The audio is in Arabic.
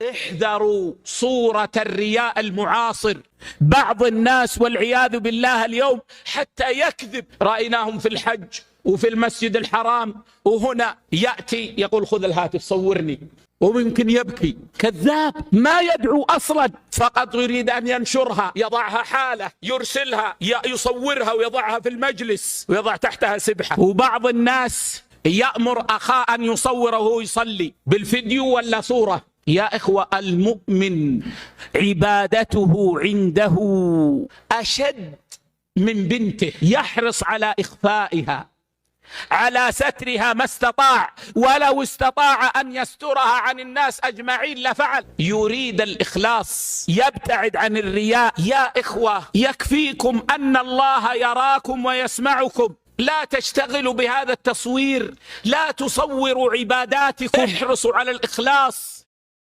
احذروا صورة الرياء المعاصر. بعض الناس والعياذ بالله اليوم حتى يكذب، رأيناهم في الحج وفي المسجد الحرام، وهنا يأتي يقول خذ الهاتف صورني، وممكن يبكي. كذاب، ما يدعو أصلا، فقط يريد أن ينشرها، يضعها حالة، يرسلها، يصورها ويضعها في المجلس ويضع تحتها سبحة. وبعض الناس يأمر أخاه أن يصوره وهو يصلي بالفيديو ولا صورة. يا إخوة، المؤمن عبادته عنده أشد من بنته، يحرص على إخفائها، على سترها ما استطاع، ولو استطاع أن يسترها عن الناس أجمعين لفعل. يريد الإخلاص، يبتعد عن الرياء. يا إخوة، يكفيكم أن الله يراكم ويسمعكم، لا تشتغلوا بهذا التصوير، لا تصوروا عباداتكم، احرصوا على الإخلاص.